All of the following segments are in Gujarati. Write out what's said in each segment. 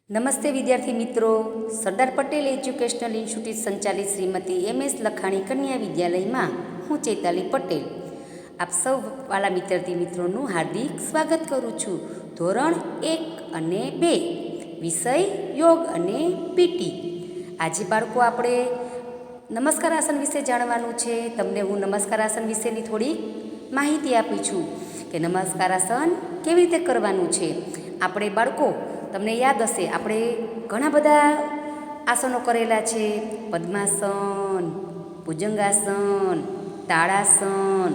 નમસ્તે વિદ્યાર્થી મિત્રો, સરદાર પટેલ એજ્યુકેશનલ ઇન્સ્ટિટ્યૂટ સંચાલિત શ્રીમતી MS લખાણી કન્યા વિદ્યાલયમાં હું ચૈતાલી પટેલ આપ સૌ વાલા વિદ્યાર્થી મિત્રોનું હાર્દિક સ્વાગત કરું છું. ધોરણ 1 અને 2 વિષય યોગ અને પીટી. આજે બાળકો આપણે નમસ્કાર આસન વિશે જાણવાનું છે. તમને હું નમસ્કાર આસન વિશેની થોડી માહિતી આપી છું કે નમસ્કાર આસન કેવી રીતે કરવાનું છે. આપણે બાળકો તમને યાદ હશે, આપણે ઘણા બધા આસનો કરેલા છે. પદ્માસન, ભુજંગાસન, તાળાસન,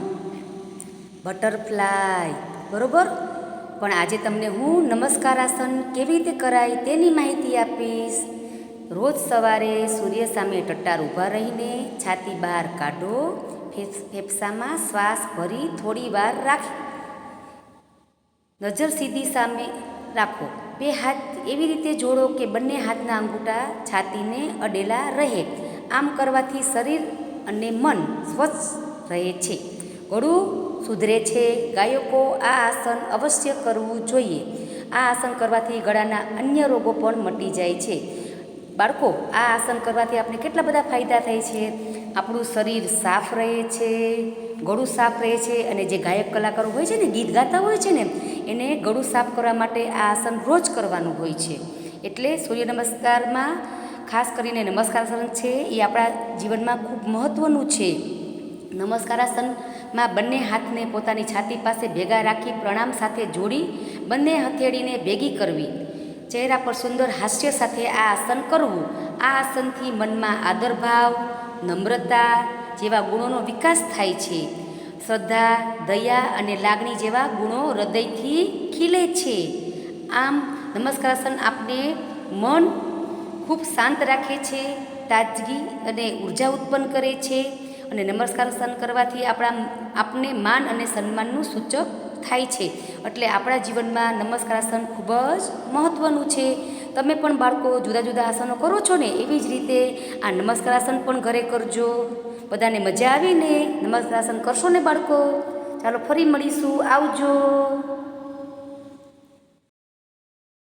બટરફ્લાય, બરાબર. પણ આજે તમને હું નમસ્કાર આસન કેવી રીતે કરાય તેની માહિતી આપીશ. રોજ સવારે સૂર્ય સામે ટટ્ટાર ઊભા રહીને છાતી બહાર કાઢો, ફેફસામાં શ્વાસ ભરી થોડી વાર રાખી નજર સીધી સામે રાખો. બે હાથ એવી રીતે જોડો કે બંને હાથના અંગૂઠા છાતીને અડેલા રહે. આમ કરવાથી શરીર અને મન સ્વચ્છ રહે છે, ગળું સુધરે છે. ગાયકો આ આસન અવશ્ય કરવું જોઈએ. આ આસન કરવાથી ગળાના અન્ય રોગો પણ મટી જાય છે. બાળકો, આ આસન કરવાથી આપણે કેટલા બધા ફાયદા થાય છે. આપણું શરીર સાફ રહે છે, ગળું સાફ રહે છે. અને જે ગાયક કલાકારો હોય છે ને, ગીત ગાતા હોય છે ને, એને ગળું સાફ કરવા માટે આ આસન રોજ કરવાનું હોય છે. એટલે સૂર્ય નમસ્કારમાં ખાસ કરીને નમસ્કાર આસન છે એ આપણા જીવનમાં ખૂબ મહત્ત્વનું છે. નમસ્કાર આસનમાં બંને હાથને પોતાની છાતી પાસે ભેગા રાખી પ્રણામ સાથે જોડી બંને હથેળીને ભેગી કરવી. ચહેરા પર સુંદર હાસ્ય સાથે આ આસન કરવું. આ આસનથી મનમાં આદરભાવ, નમ્રતા જેવા ગુણોનો વિકાસ થાય છે. શ્રદ્ધા, દયા અને લાગણી જેવા ગુણો હૃદયથી ખીલે છે. આમ નમસ્કાર આસન આપણે મન ખૂબ શાંત રાખે છે, તાજગી અને ઉર્જા ઉત્પન્ન કરે છે. અને નમસ્કાર આસન કરવાથી આપને માન અને સન્માનનું સૂચક થાય છે. એટલે આપણા જીવનમાં નમસ્કાર આસન ખૂબ જ મહત્ત્વનું છે. તમે પણ બાળકો જુદા જુદા આસનો કરો છો ને, એવી જ રીતે આ નમસ્કાર આસન પણ ઘરે કરજો. બધાને મજા આવીને નમસ્કાર આસન કરશો ને બાળકો? ચાલો ફરી મળીશું. આવજો.